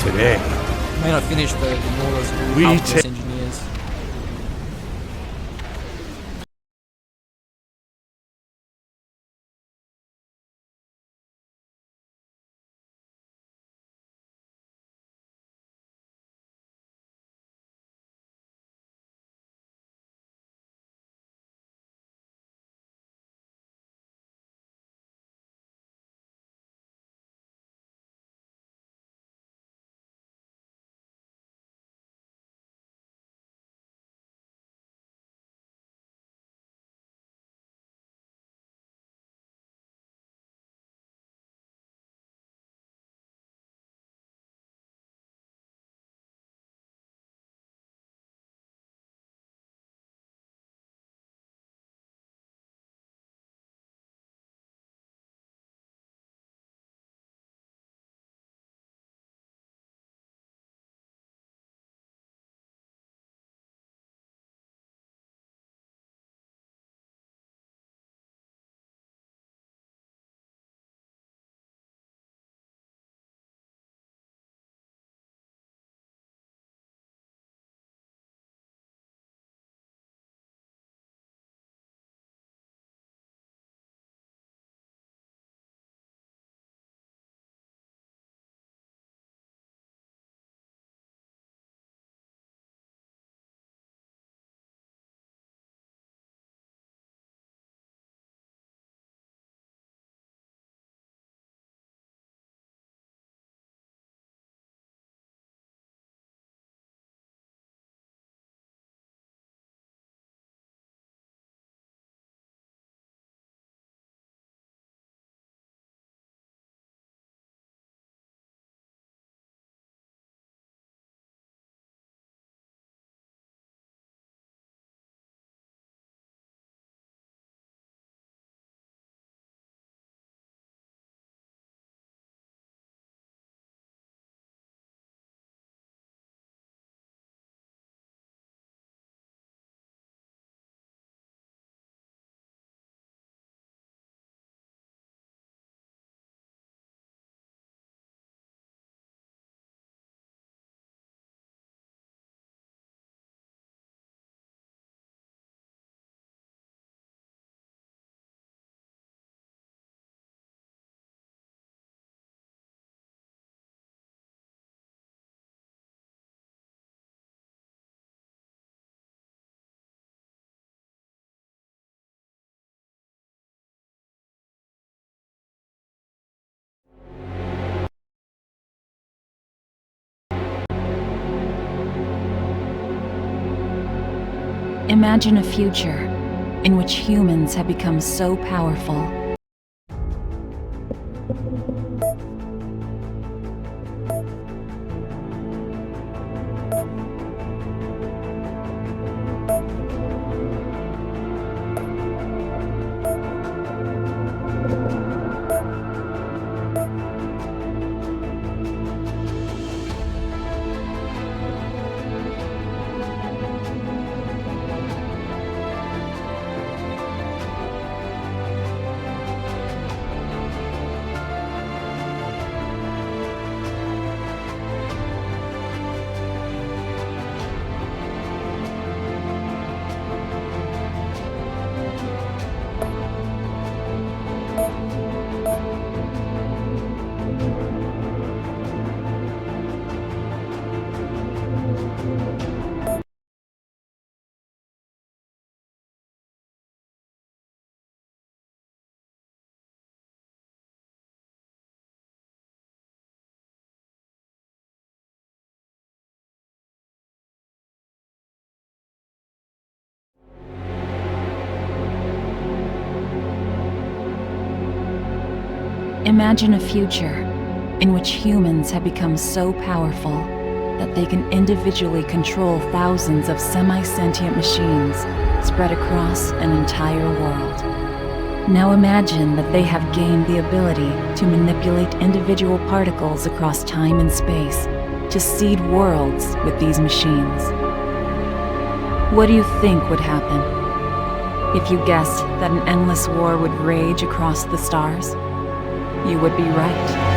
Today, May not finish the Lawless We Alchemist ta- engineers. Imagine a future in which humans have become so powerful Imagine a future in which humans have become so powerful that they can individually control thousands of semi-sentient machines spread across an entire world. Now imagine that they have gained the ability to manipulate individual particles across time and space to seed worlds with these machines. What do you think would happen if you guessed that an endless war would rage across the stars? You would be right.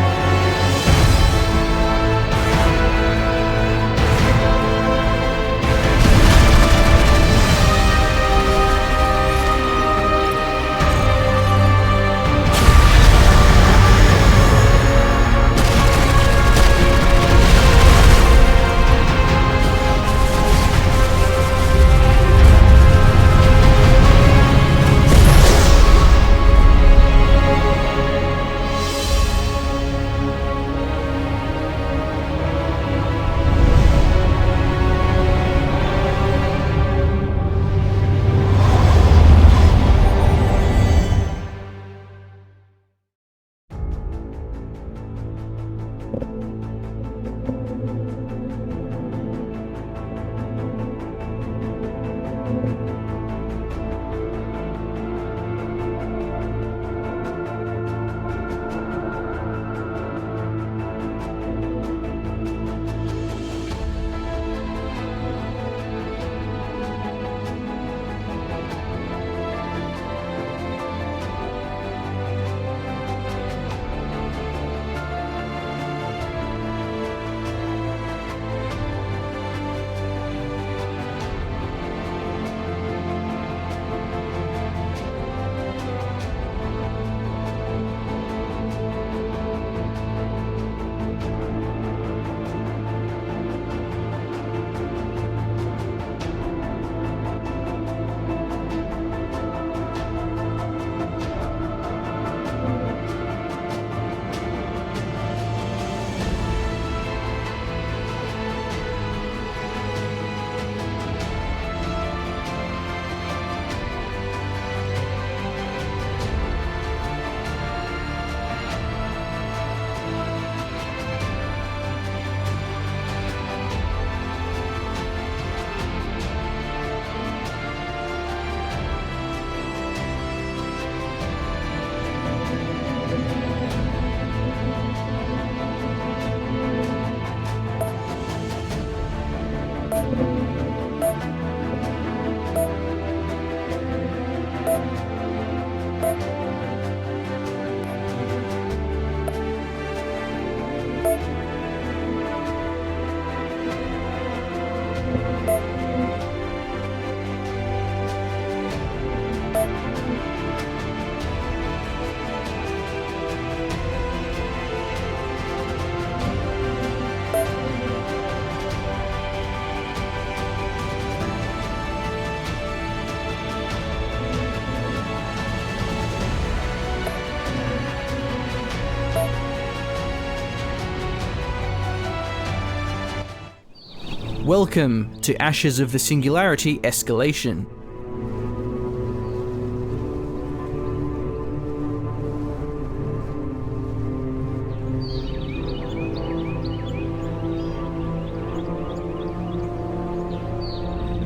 Welcome to Ashes of the Singularity Escalation.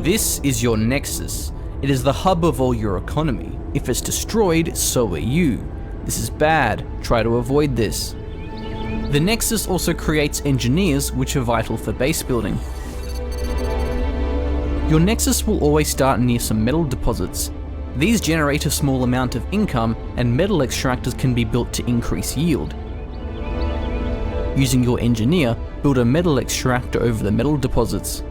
This is your Nexus. It is the hub of all your economy. If it's destroyed, so are you. This is bad. Try to avoid this. The Nexus also creates engineers, which are vital for base building. Your Nexus will always start near some metal deposits. These generate a small amount of income, and metal extractors can be built to increase yield. Using your engineer, build a metal extractor over the metal deposits.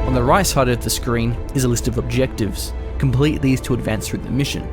On the right side of the screen is a list of objectives. Complete these to advance through the mission.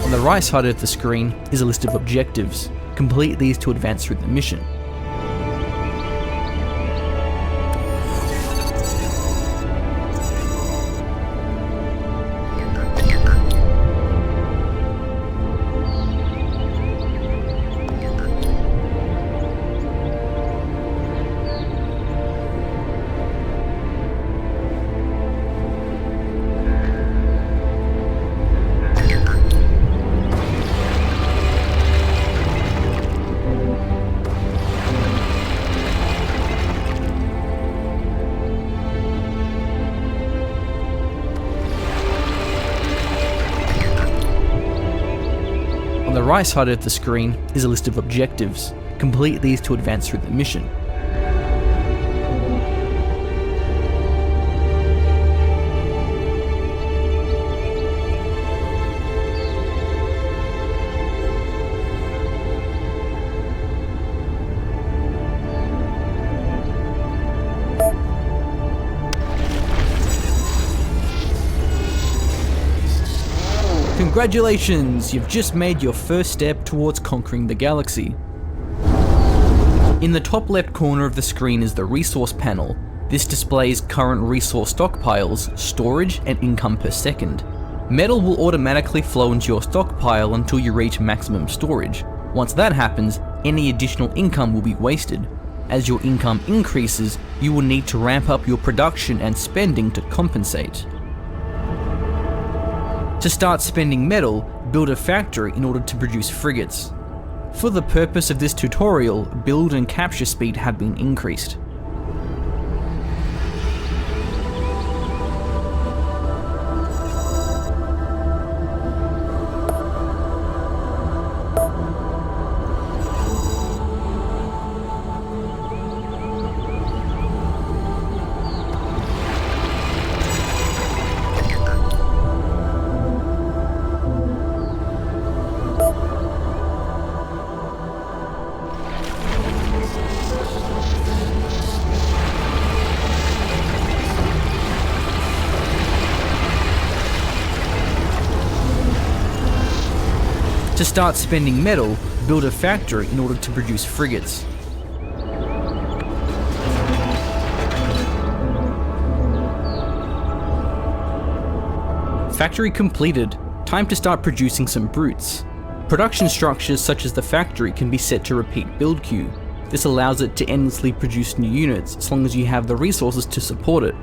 On the right side of the screen is a list of objectives. Complete these to advance through the mission. On the right side of the screen is a list of objectives. Complete these to advance through the mission. Congratulations! You've just made your first step towards conquering the galaxy. In the top left corner of the screen is the resource panel. This displays current resource stockpiles, storage, and income per second. Metal will automatically flow into your stockpile until you reach maximum storage. Once that happens, any additional income will be wasted. As your income increases, you will need to ramp up your production and spending to compensate. To start spending metal, build a factory in order to produce frigates. For the purpose of this tutorial, build and capture speed have been increased. To start spending metal, build a factory in order to produce frigates. Factory completed. Time to start producing some brutes. Production structures such as the factory can be set to repeat build queue. This allows it to endlessly produce new units as long as you have the resources to support it.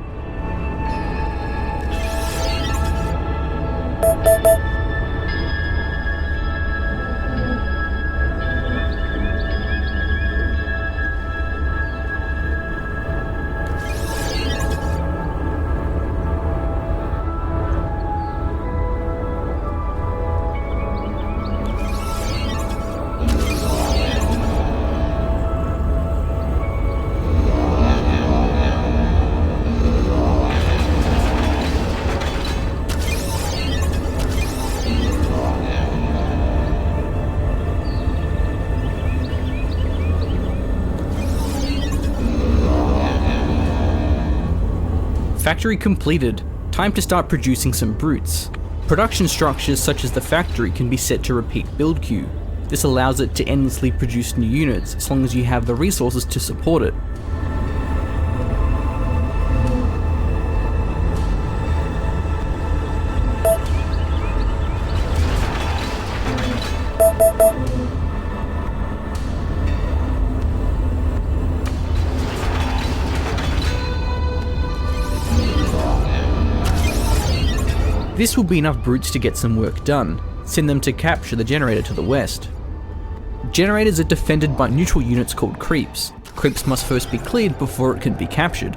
Factory completed. Time to start producing some brutes. Production structures such as the factory can be set to repeat build queue. This allows it to endlessly produce new units as long as you have the resources to support it. This will be enough brutes to get some work done. Send them to capture the generator to the west. Generators are defended by neutral units called creeps. Creeps must first be cleared before it can be captured.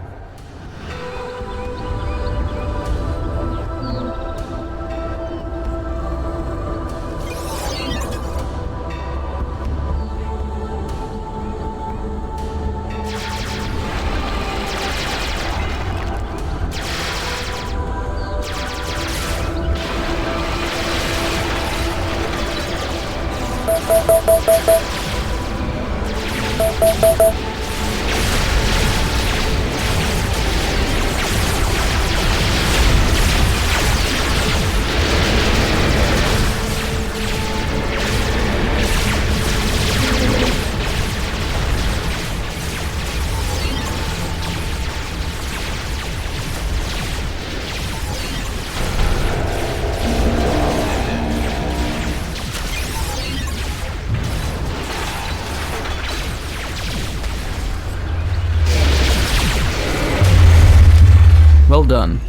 Well done.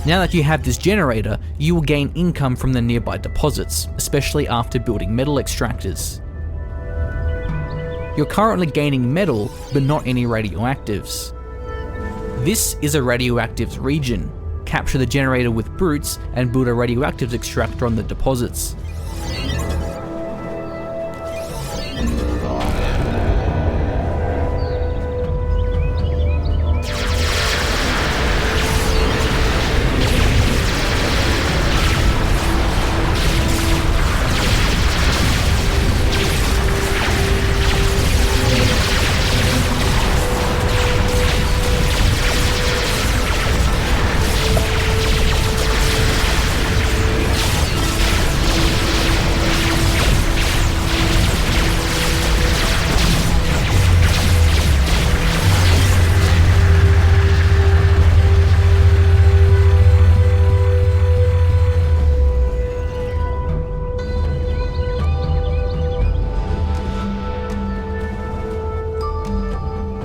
Now that you have this generator, you will gain income from the nearby deposits, especially after building metal extractors. You're currently gaining metal, but not any radioactives. This is a radioactives region. Capture the generator with brutes and build a radioactives extractor on the deposits.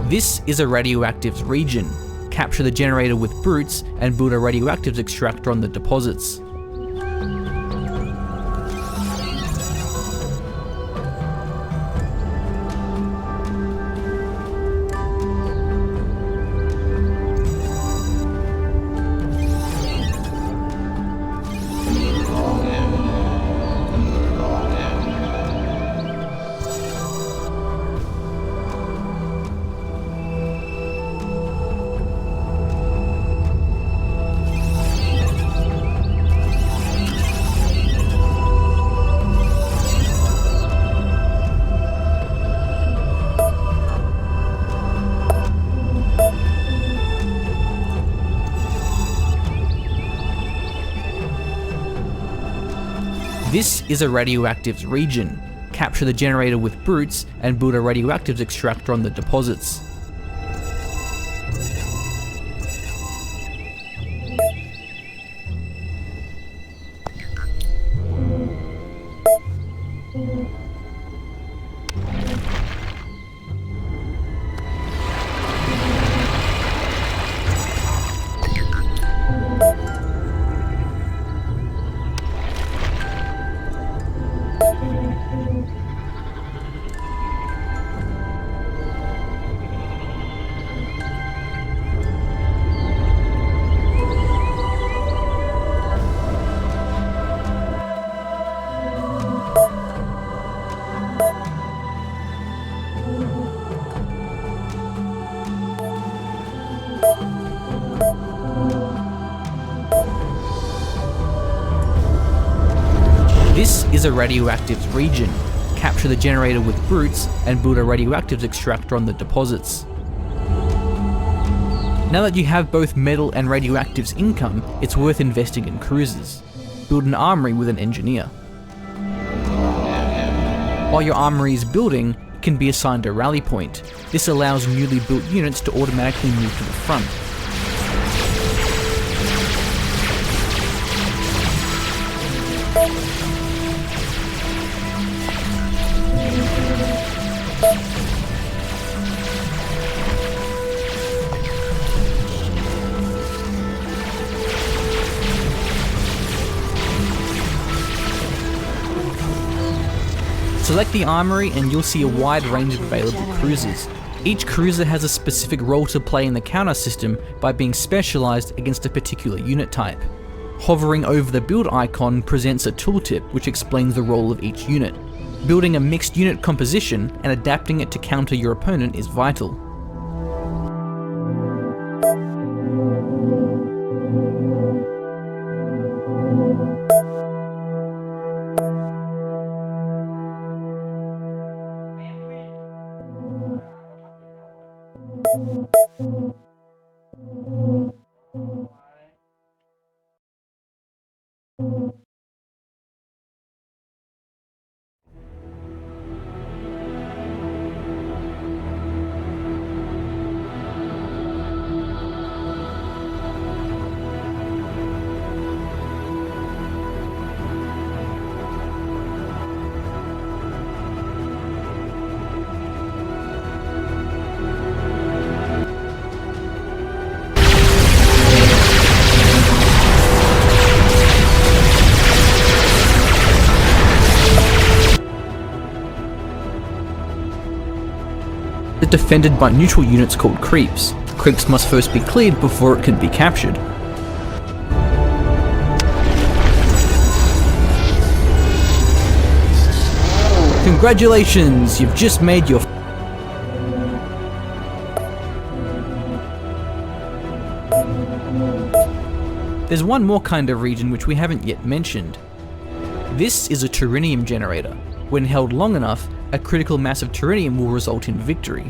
This is a radioactives region. Capture the generator with brutes and build a radioactives extractor on the deposits. This is a radioactives region. Capture the generator with brutes and build a radioactives extractor on the deposits. This is a radioactives region. Capture the generator with brutes and build a radioactives extractor on the deposits. Now that you have both metal and radioactives income, it's worth investing in cruisers. Build an armory with an engineer. While your armory is building, it can be assigned a rally point. This allows newly built units to automatically move to the front. Select the armory and you'll see a wide range of available cruisers. Each cruiser has a specific role to play in the counter system by being specialized against a particular unit type. Hovering over the build icon presents a tooltip which explains the role of each unit. Building a mixed unit composition and adapting it to counter your opponent is vital. Defended by neutral units called creeps. Creeps must first be cleared before it can be captured. Congratulations, you've just made your There's one more kind of region which we haven't yet mentioned. This is a Turinium generator. When held long enough, a critical mass of Turinium will result in victory.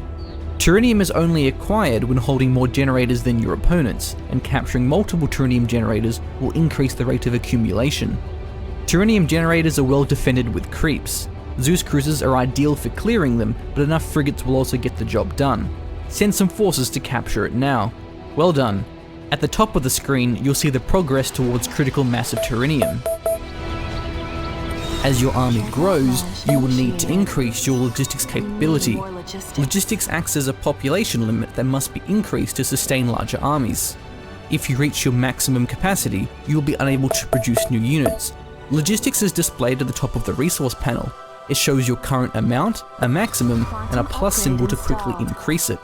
Turinium is only acquired when holding more generators than your opponents, and capturing multiple Turinium generators will increase the rate of accumulation. Turinium generators are well defended with creeps. Zeus cruisers are ideal for clearing them, but enough frigates will also get the job done. Send some forces to capture it now. Well done. At the top of the screen, you'll see the progress towards critical mass of Turinium. As your army grows, you will need to increase your logistics capability. Logistics acts as a population limit that must be increased to sustain larger armies. If you reach your maximum capacity, you will be unable to produce new units. Logistics is displayed at the top of the resource panel. It shows your current amount, a maximum, and a plus symbol to quickly increase it.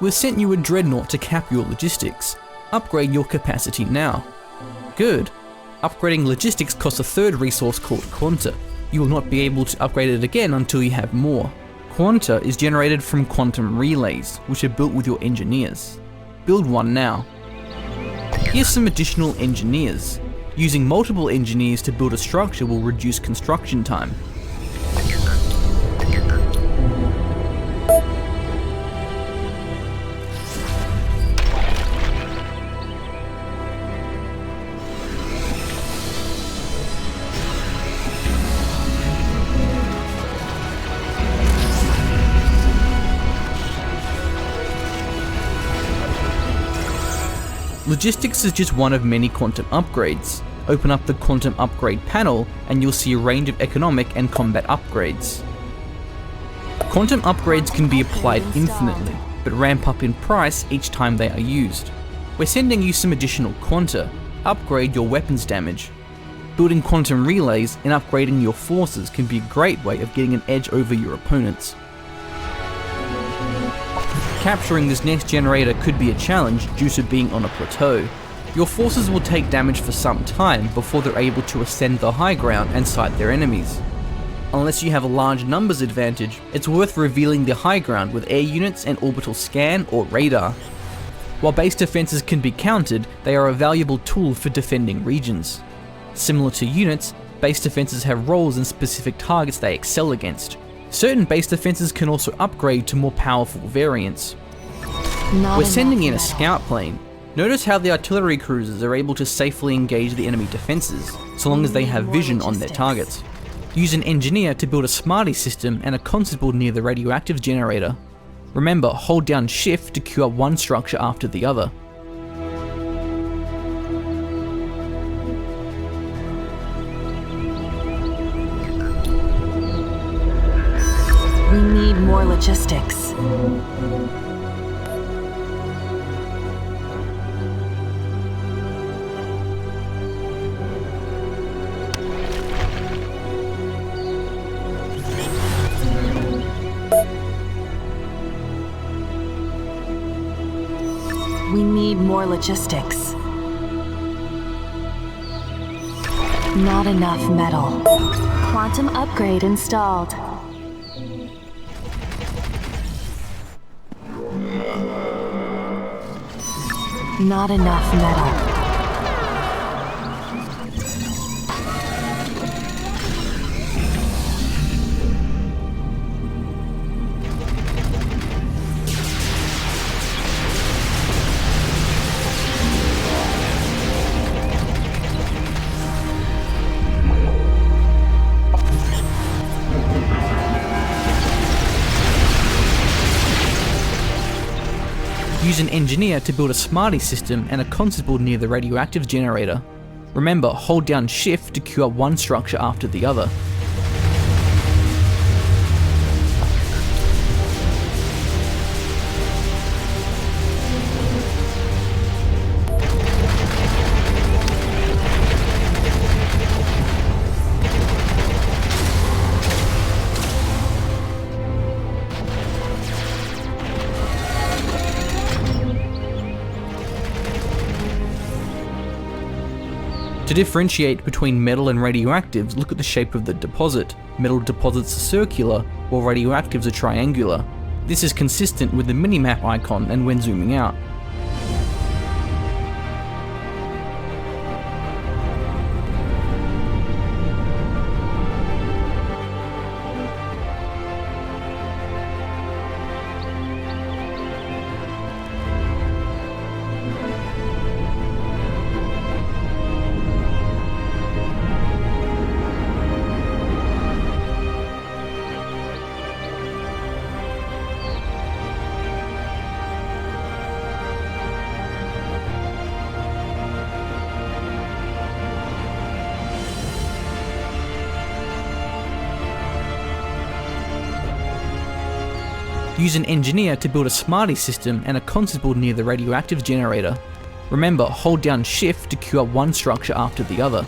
We've sent you a dreadnought to cap your logistics. Upgrade your capacity now. Good. Upgrading logistics costs a third resource called Quanta. You will not be able to upgrade it again until you have more. Quanta is generated from quantum relays, which are built with your engineers. Build one now. Here's some additional engineers. Using multiple engineers to build a structure will reduce construction time. Logistics is just one of many quantum upgrades. Open up the Quantum Upgrade panel and you'll see a range of economic and combat upgrades. Quantum upgrades can be applied infinitely, but ramp up in price each time they are used. We're sending you some additional quanta. Upgrade your weapons damage. Building quantum relays and upgrading your forces can be a great way of getting an edge over your opponents. Capturing this next generator could be a challenge due to being on a plateau. Your forces will take damage for some time before they're able to ascend the high ground and sight their enemies. Unless you have a large numbers advantage, it's worth revealing the high ground with air units and orbital scan or radar. While base defenses can be countered, they are a valuable tool for defending regions. Similar to units, base defenses have roles and specific targets they excel against. Certain base defenses can also upgrade to more powerful variants. We're sending in a scout plane. Notice how the artillery cruisers are able to safely engage the enemy defenses, so long as they have vision on their targets. Use an engineer to build a Smarty system and a constable near the radioactive generator. Remember, hold down Shift to queue up one structure after the other. We need more logistics. We need more logistics. Not enough metal. Quantum upgrade installed. Not enough metal. Use an engineer to build a Smarty system and a constable near the radioactive generator. Remember, hold down Shift to queue up one structure after the other. To differentiate between metal and radioactives, look at the shape of the deposit. Metal deposits are circular, while radioactives are triangular. This is consistent with the minimap icon and when zooming out. Use an engineer to build a Smarty system and a constable near the radioactive generator. Remember, hold down Shift to queue up one structure after the other.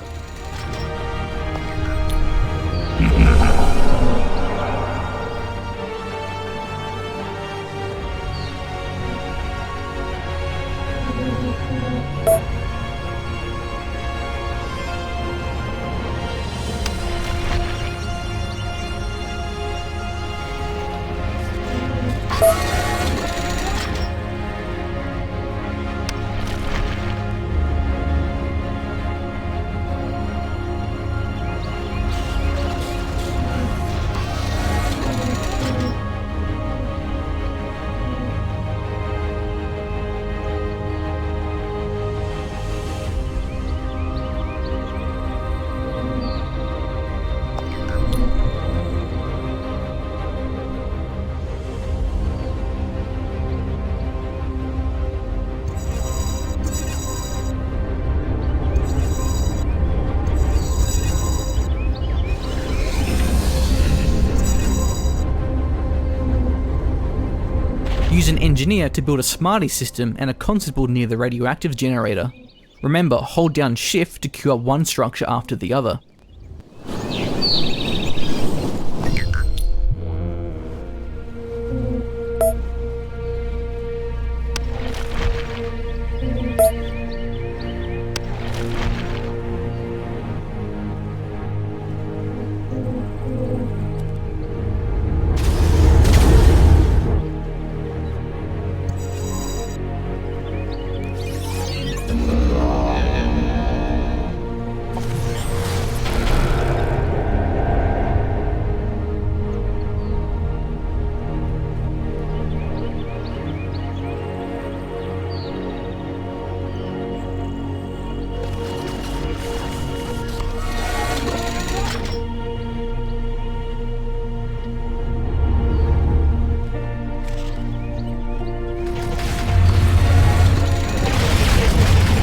Use an engineer to build a Smarty system and a constable near the radioactive generator. Remember, hold down Shift to queue up one structure after the other.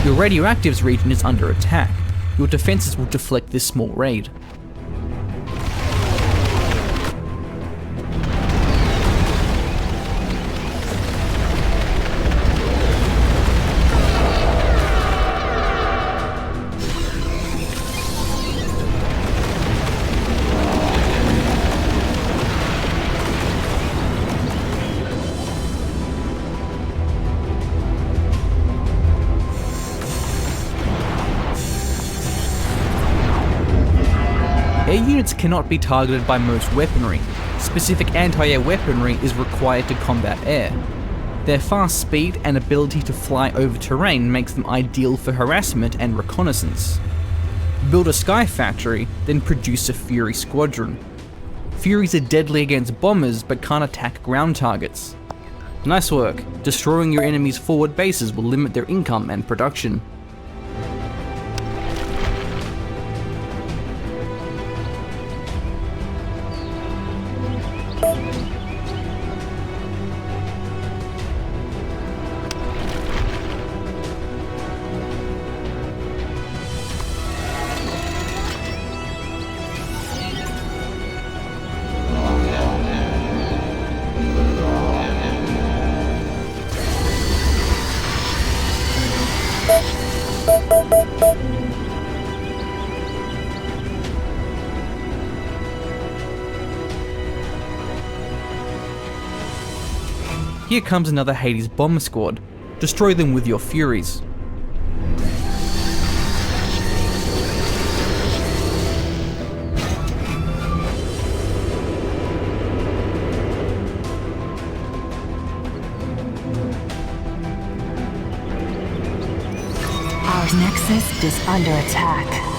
Your radioactives region is under attack. Your defenses will deflect this small raid. Air units cannot be targeted by most weaponry. Specific anti-air weaponry is required to combat air. Their fast speed and ability to fly over terrain makes them ideal for harassment and reconnaissance. Build a Sky Factory, then produce a Fury Squadron. Furies are deadly against bombers but can't attack ground targets. Nice work. Destroying your enemy's forward bases will limit their income and production. Here comes another Hades bomber squad. Destroy them with your Furies. Our Nexus is under attack.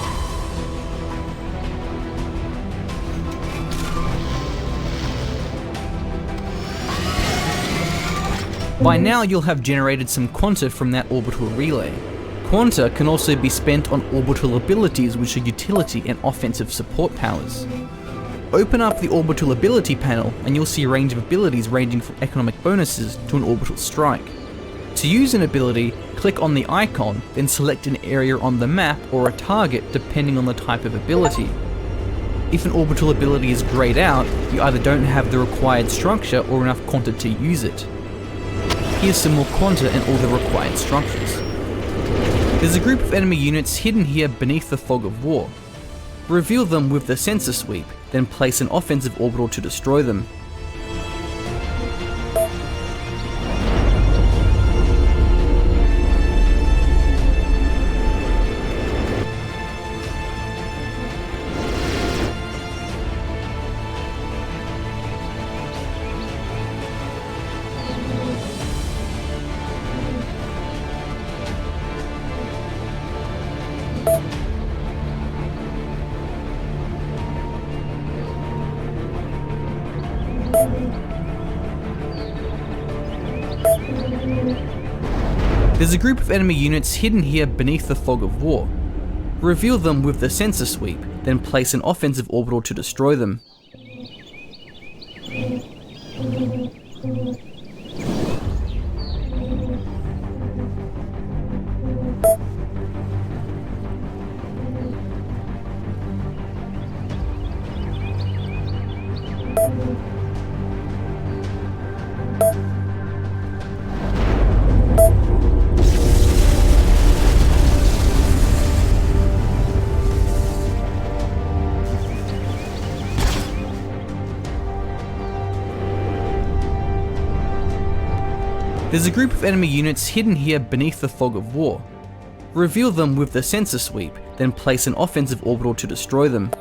By now you'll have generated some Quanta from that orbital relay. Quanta can also be spent on orbital abilities which are utility and offensive support powers. Open up the orbital ability panel and you'll see a range of abilities ranging from economic bonuses to an orbital strike. To use an ability, click on the icon, then select an area on the map or a target depending on the type of ability. If an orbital ability is grayed out, you either don't have the required structure or enough Quanta to use it. Here's some more Quanta and all the required structures. There's a group of enemy units hidden here beneath the fog of war. Reveal them with the sensor sweep, then place an offensive orbital to destroy them. There's a group of enemy units hidden here beneath the fog of war. Reveal them with the sensor sweep, then place an offensive orbital to destroy them. There's a group of enemy units hidden here beneath the fog of war. Reveal them with the sensor sweep, then place an offensive orbital to destroy them.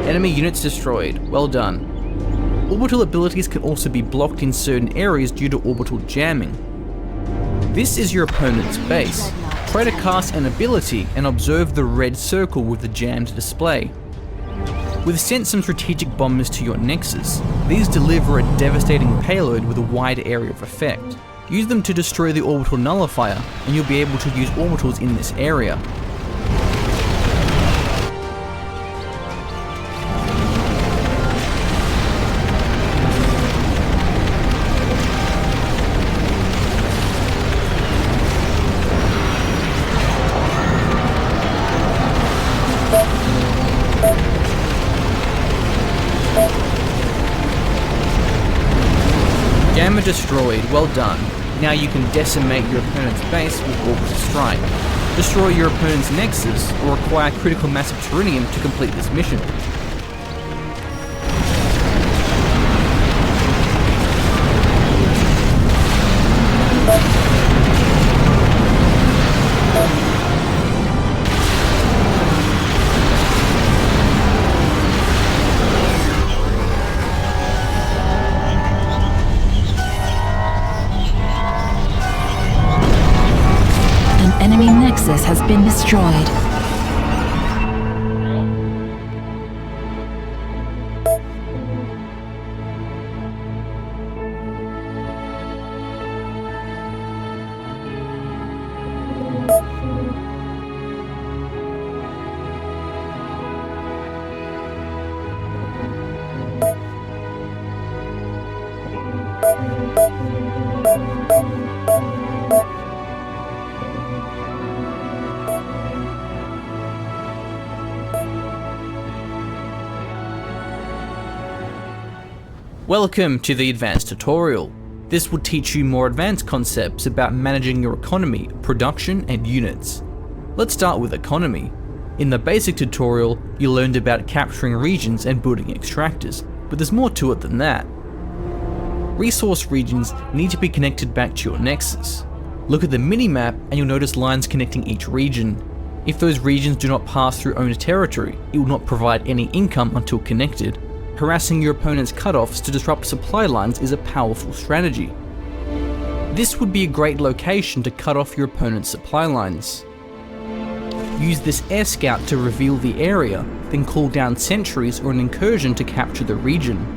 Enemy units destroyed, well done. Orbital abilities can also be blocked in certain areas due to orbital jamming. This is your opponent's base. Try to cast an ability and observe the red circle with the jammed display. We've sent some strategic bombers to your nexus. These deliver a devastating payload with a wide area of effect. Use them to destroy the orbital nullifier, and you'll be able to use orbitals in this area. Gamma destroyed, well done. Now you can decimate your opponent's base with Orbital Strike. Destroy your opponent's nexus, or acquire critical mass of Terrenium to complete this mission. Enemy nexus has been destroyed. Welcome to the advanced tutorial. This will teach you more advanced concepts about managing your economy, production, and units. Let's start with economy. In the basic tutorial, you learned about capturing regions and building extractors, but there's more to it than that. Resource regions need to be connected back to your nexus. Look at the minimap and you'll notice lines connecting each region. If those regions do not pass through owned territory, it will not provide any income until connected. Harassing your opponent's cutoffs to disrupt supply lines is a powerful strategy. This would be a great location to cut off your opponent's supply lines. Use this air scout to reveal the area, then call down sentries or an incursion to capture the region.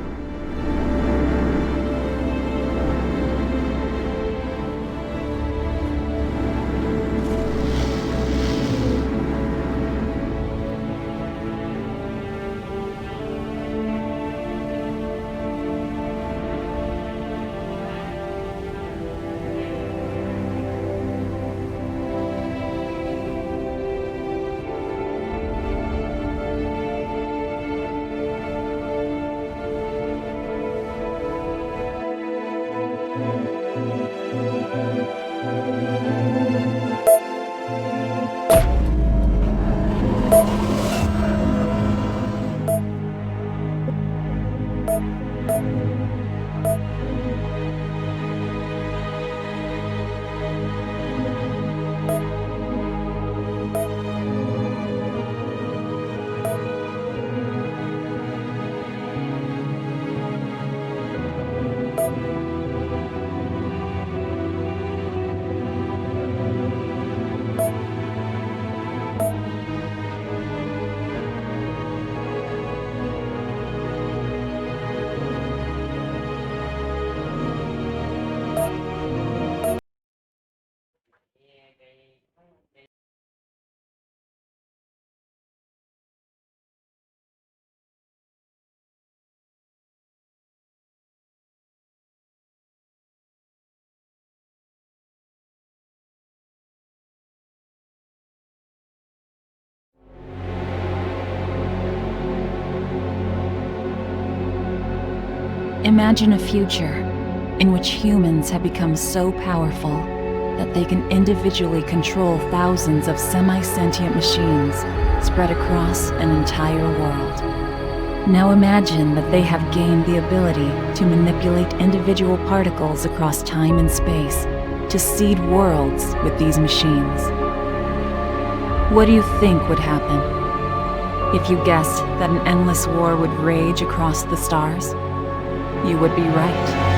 Imagine a future in which humans have become so powerful that they can individually control thousands of semi-sentient machines spread across an entire world. Now imagine that they have gained the ability to manipulate individual particles across time and space to seed worlds with these machines. What do you think would happen if you guessed that an endless war would rage across the stars? You would be right.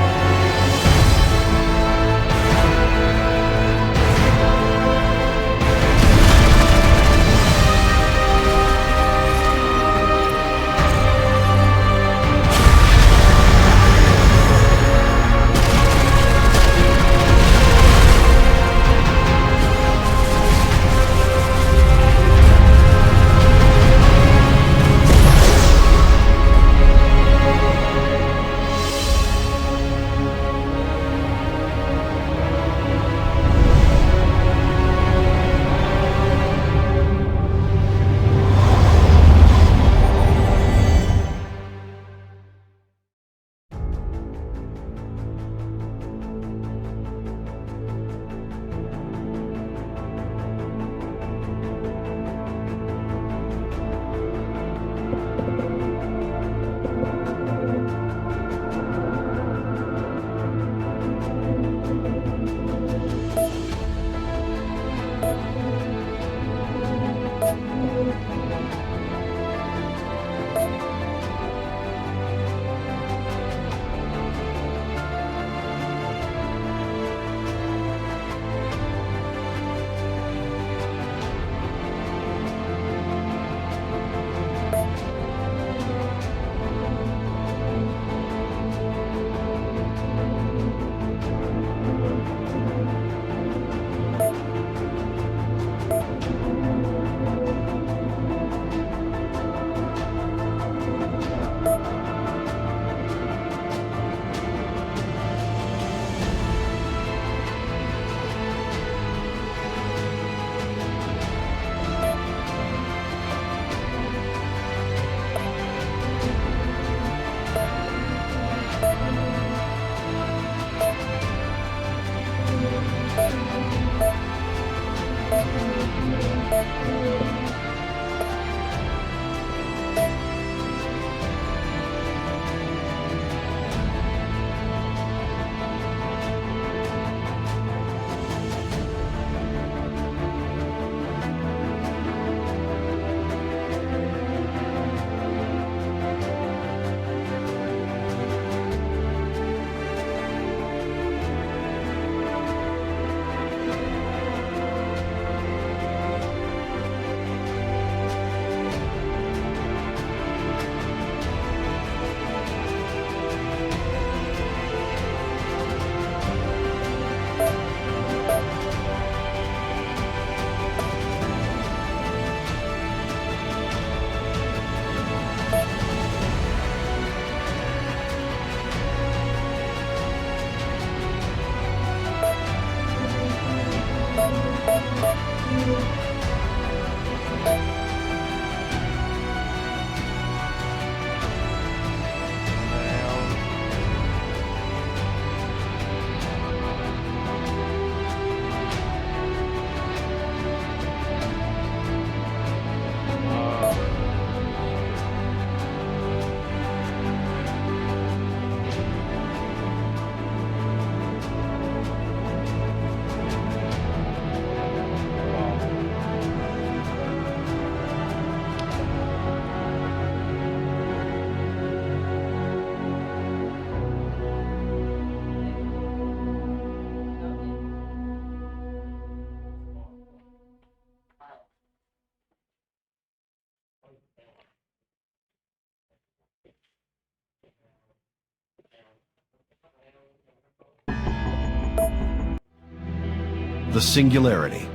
The singularity,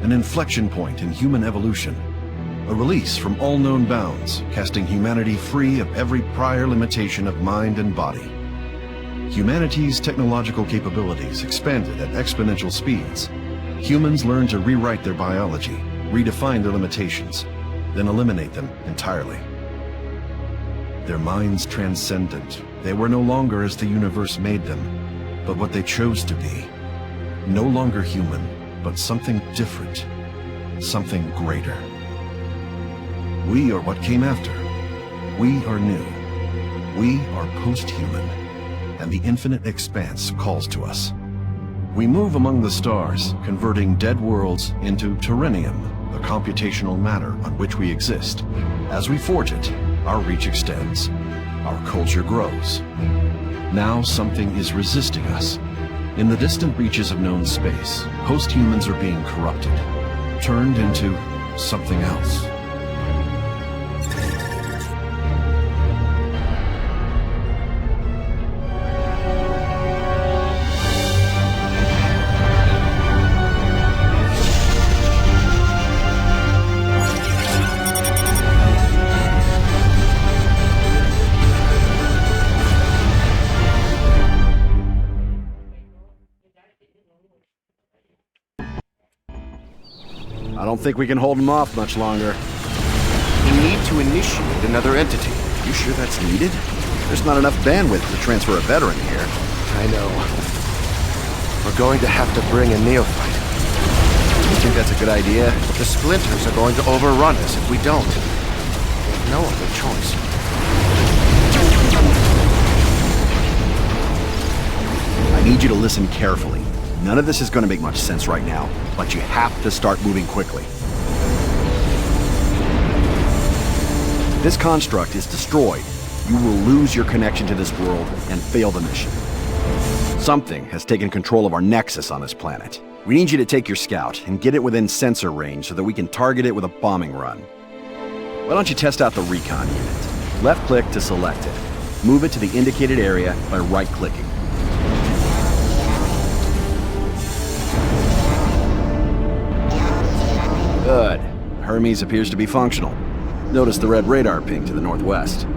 an inflection point in human evolution, a release from all known bounds, casting humanity free of every prior limitation of mind and body. Humanity's technological capabilities expanded at exponential speeds. Humans learned to rewrite their biology, redefine their limitations, then eliminate them entirely. Their minds transcendent, They were no longer as the universe made them, but what they chose to be. No longer human, but something different, something greater. We are what came after. We are new. We are post-human, and the infinite expanse calls to us. We move among the stars, converting dead worlds into terrenium, the computational matter on which we exist. As we forge it, our reach extends. Our culture grows. Now something is resisting us. In the distant reaches of known space, post-humans are being corrupted, turned into something else. I don't think we can hold them off much longer. We need to initiate another entity. You sure that's needed? There's not enough bandwidth to transfer a veteran here. I know. We're going to have to bring a neophyte. You think that's a good idea? The splinters are going to overrun us if we don't. We have no other choice. I need you to listen carefully. None of this is going to make much sense right now, but you have to start moving quickly. If this construct is destroyed, you will lose your connection to this world and fail the mission. Something has taken control of our nexus on this planet. We need you to take your scout and get it within sensor range so that we can target it with a bombing run. Why don't you test out the recon unit? Left-click to select it. Move it to the indicated area by right-clicking. Good. Hermes appears to be functional. Notice the red radar ping to the northwest.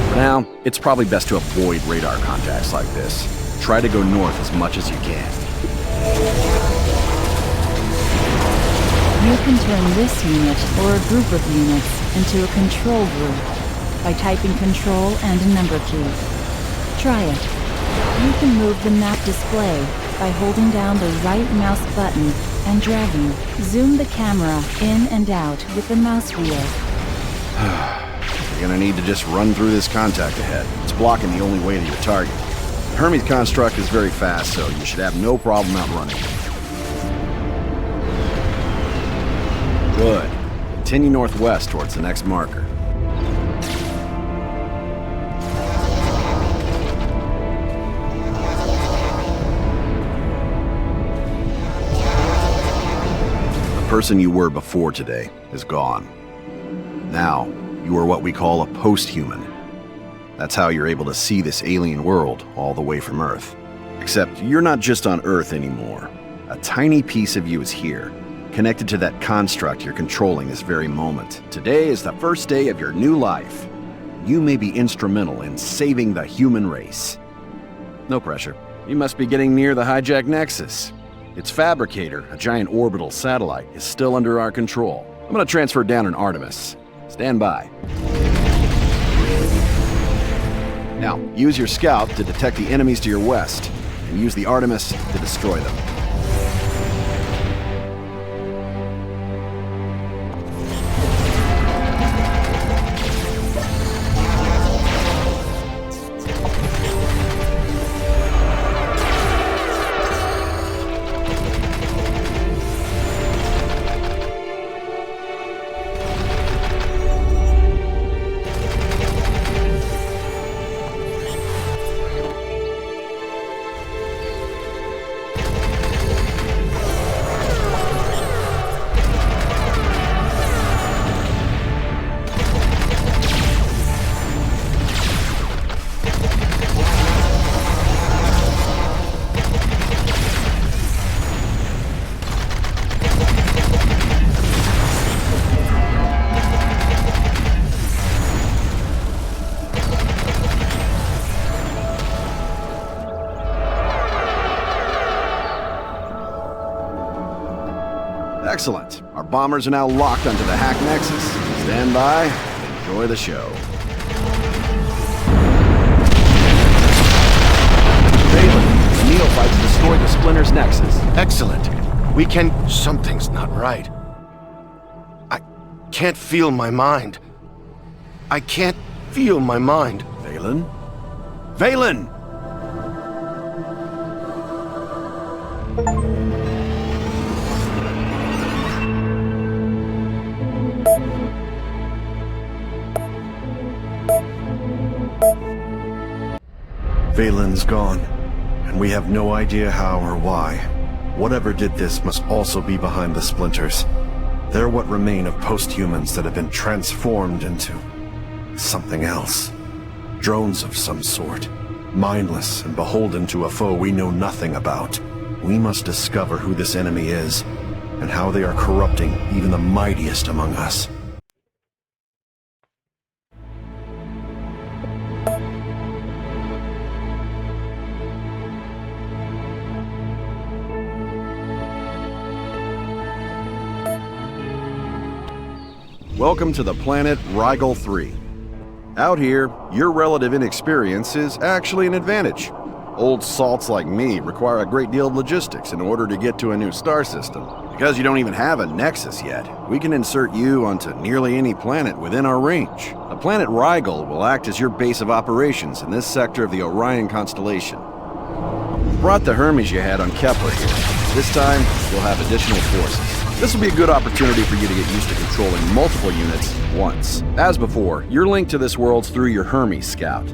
For now, it's probably best to avoid radar contacts like this. Try to go north as much as you can. You can turn this unit or a group of units into a control group by typing control and a number key. Try it. You can move the map display by holding down the right mouse button and dragging. Zoom the camera in and out with the mouse wheel. You're gonna need to just run through this contact ahead. It's blocking the only way to your target. The Hermes construct is very fast, so you should have no problem outrunning it. Good. Continue northwest towards the next marker. The person you were before today is gone. Now, you are what we call a post-human. That's how you're able to see this alien world all the way from Earth. Except you're not just on Earth anymore. A tiny piece of you is here, connected to that construct you're controlling this very moment. Today is the first day of your new life. You may be instrumental in saving the human race. No pressure. You must be getting near the hijacked nexus. Its fabricator, a giant orbital satellite, is still under our control. I'm gonna transfer down an Artemis. Stand by. Now, use your scout to detect the enemies to your west, and use the Artemis to destroy them. Excellent. Our bombers are now locked onto the hack nexus. Stand by and enjoy the show. Splinter's nexus. Excellent. We can... Something's not right. I can't feel my mind. I can't feel my mind. Valen? Valen! Valen's gone, and we have no idea how or why. Whatever did this must also be behind the splinters. They're what remain of post-humans that have been transformed into something else. Drones of some sort, mindless and beholden to a foe we know nothing about. We must discover who this enemy is, and how they are corrupting even the mightiest among us. Welcome to the planet Rigel 3. Out here, your relative inexperience is actually an advantage. Old salts like me require a great deal of logistics in order to get to a new star system. Because you don't even have a nexus yet, we can insert you onto nearly any planet within our range. The planet Rigel will act as your base of operations in this sector of the Orion constellation. We brought the Hermes you had on Kepler here. This time, you'll have additional forces. This will be a good opportunity for you to get used to controlling multiple units once. As before, you're linked to this world through your Hermes Scout.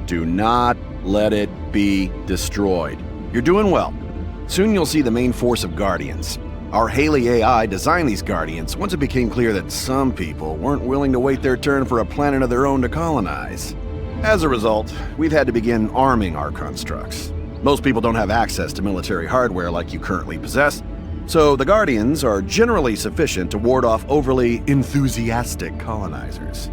Do not let it be destroyed. You're doing well. Soon you'll see the main force of Guardians. Our Haley AI designed these Guardians once it became clear that some people weren't willing to wait their turn for a planet of their own to colonize. As a result, we've had to begin arming our constructs. Most people don't have access to military hardware like you currently possess, so the Guardians are generally sufficient to ward off overly enthusiastic colonizers.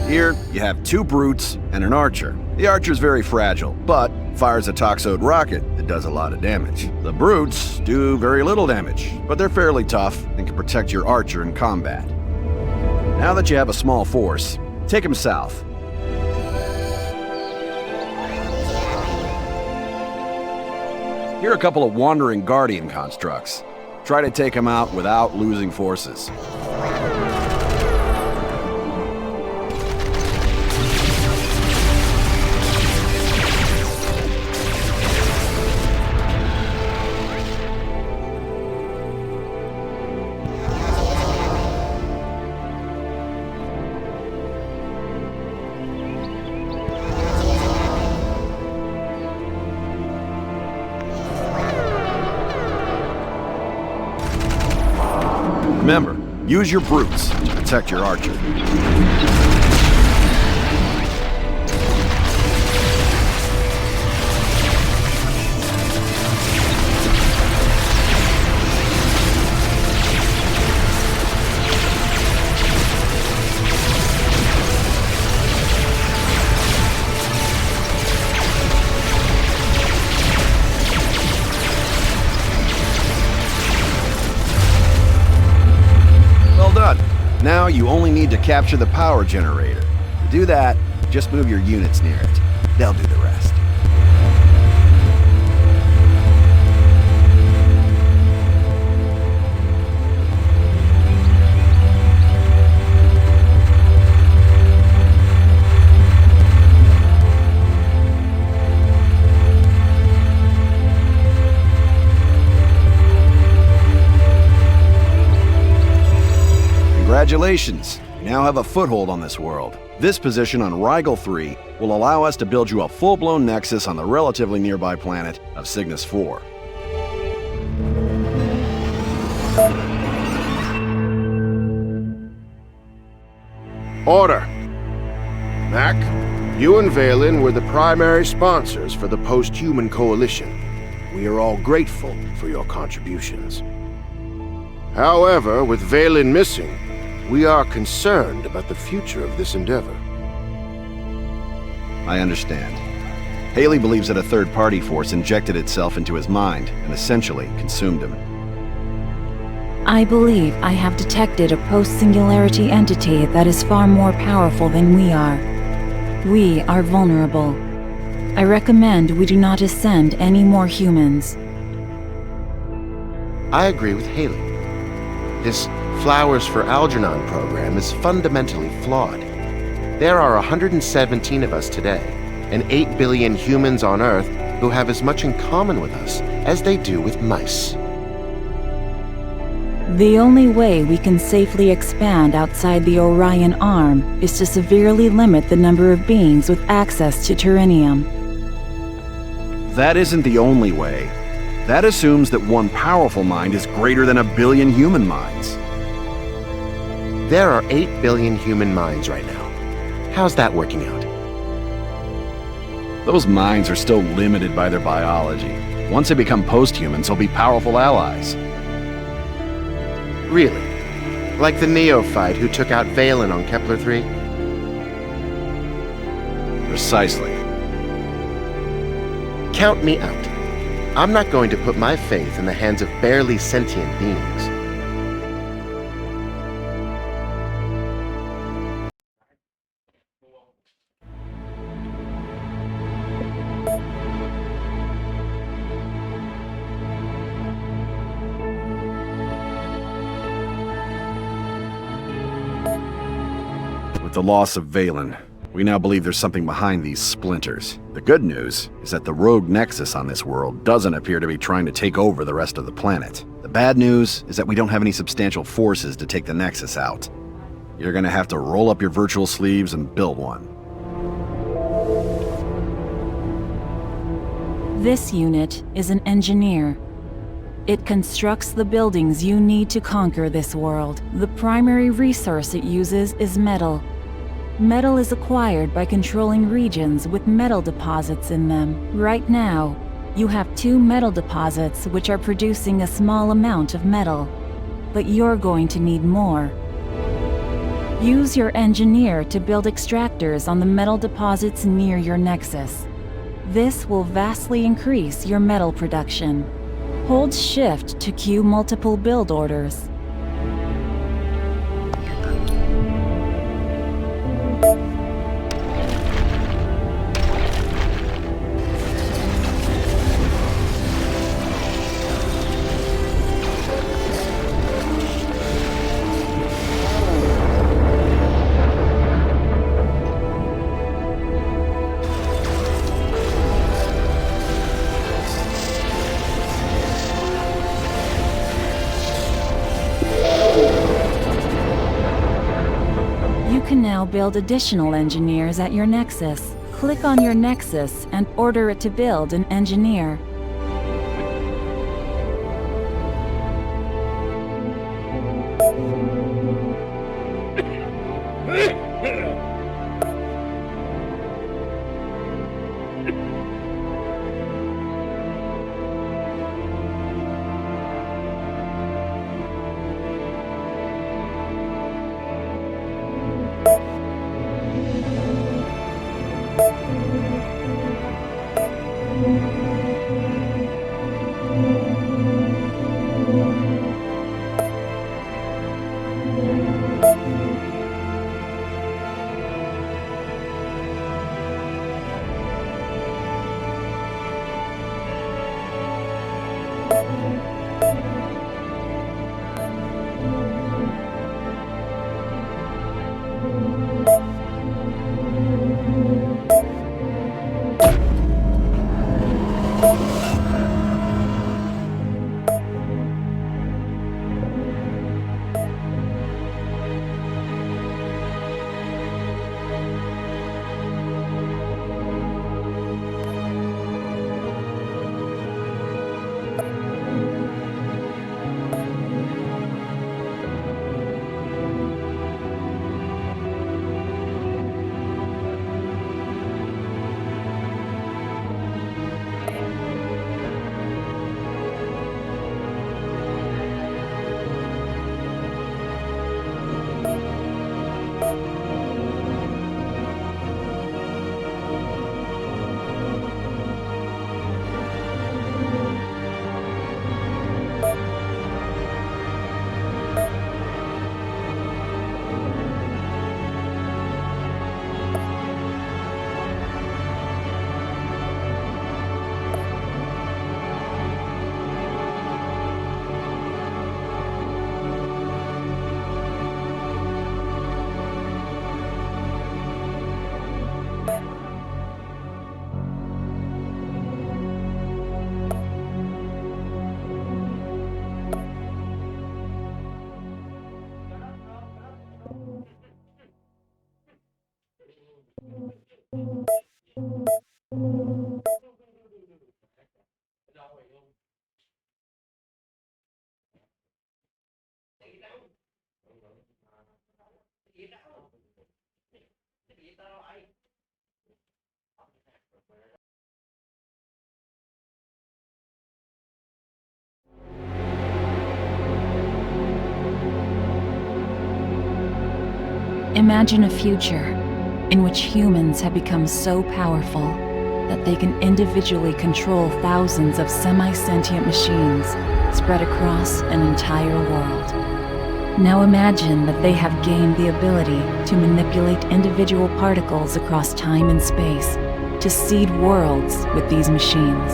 Here, you have 2 brutes and an archer. The archer's very fragile, but fires a Toxode rocket that does a lot of damage. The brutes do very little damage, but they're fairly tough and can protect your archer in combat. Now that you have a small force, take them south. Here are a couple of wandering Guardian constructs. Try to take them out without losing forces. Remember, use your brutes to protect your archer. Now you only need to capture the power generator. To do that, just move your units near it. They'll do the rest. Congratulations! You now have a foothold on this world. This position on Rigel 3 will allow us to build you a full-blown nexus on the relatively nearby planet of Cygnus 4. Order. Mac, you and Valen were the primary sponsors for the Post-Human Coalition. We are all grateful for your contributions. However, with Valen missing, we are concerned about the future of this endeavor. I understand. Haley believes that a third-party force injected itself into his mind and essentially consumed him. I believe I have detected a post-singularity entity that is far more powerful than we are. We are vulnerable. I recommend we do not ascend any more humans. I agree with Haley. This Flowers for Algernon program is fundamentally flawed. There are 117 of us today, and 8 billion humans on Earth who have as much in common with us as they do with mice. The only way we can safely expand outside the Orion Arm is to severely limit the number of beings with access to Turinium. That isn't the only way. That assumes that one powerful mind is greater than 1 billion human minds. There are 8 billion human minds right now. How's that working out? Those minds are still limited by their biology. Once they become post-humans, they'll be powerful allies. Really? Like the neophyte who took out Valen on Kepler-3? Precisely. Count me out. I'm not going to put my faith in the hands of barely sentient beings. With the loss of Valen, we now believe there's something behind these splinters. The good news is that the rogue nexus on this world doesn't appear to be trying to take over the rest of the planet. The bad news is that we don't have any substantial forces to take the nexus out. You're gonna have to roll up your virtual sleeves and build one. This unit is an engineer. It constructs the buildings you need to conquer this world. The primary resource it uses is metal. Metal is acquired by controlling regions with metal deposits in them. Right now, you have 2 metal deposits which are producing a small amount of metal, but you're going to need more. Use your engineer to build extractors on the metal deposits near your nexus. This will vastly increase your metal production. Hold Shift to queue multiple build orders. You can now build additional engineers at your nexus. Click on your nexus and order it to build an engineer. Imagine a future in which humans have become so powerful that they can individually control thousands of semi-sentient machines spread across an entire world. Now imagine that they have gained the ability to manipulate individual particles across time and space to seed worlds with these machines.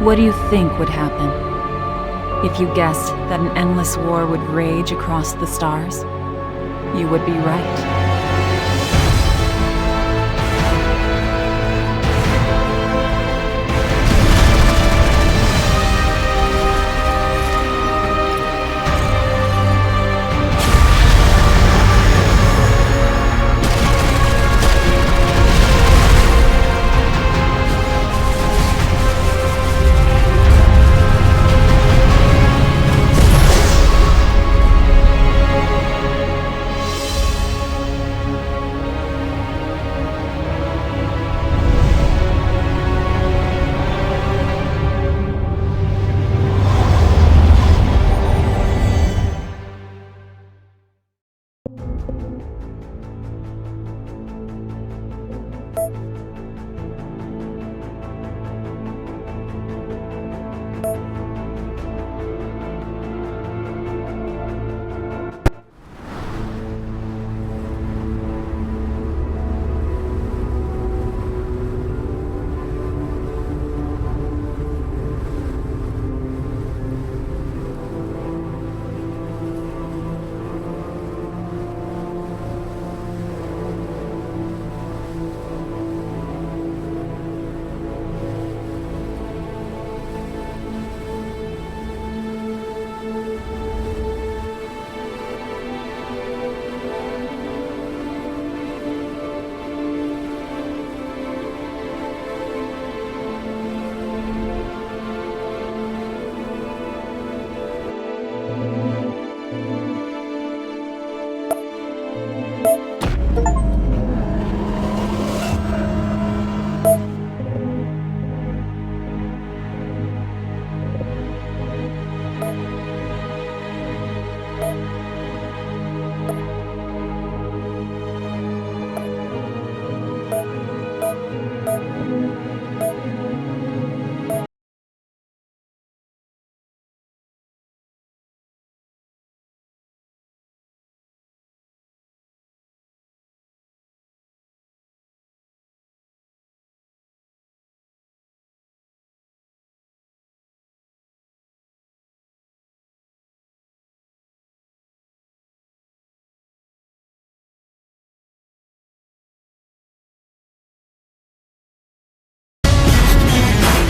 What do you think would happen if you guessed that an endless war would rage across the stars? You would be right.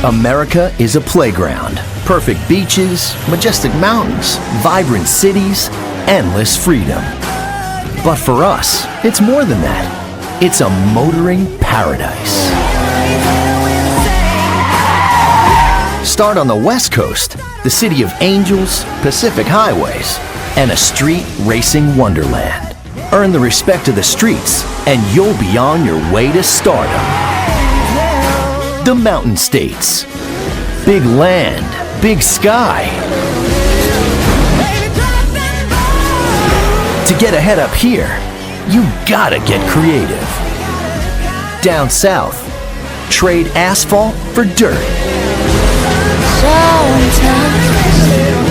America is a playground. Perfect beaches, majestic mountains, vibrant cities, endless freedom. But for us, it's more than that. It's a motoring paradise. Start on the West Coast, the city of angels, Pacific highways, and a street racing wonderland. Earn the respect of the streets, and you'll be on your way to stardom. The Mountain States. Big land, big sky. To get ahead up here, you gotta get creative. Down south, trade asphalt for dirt. Sometimes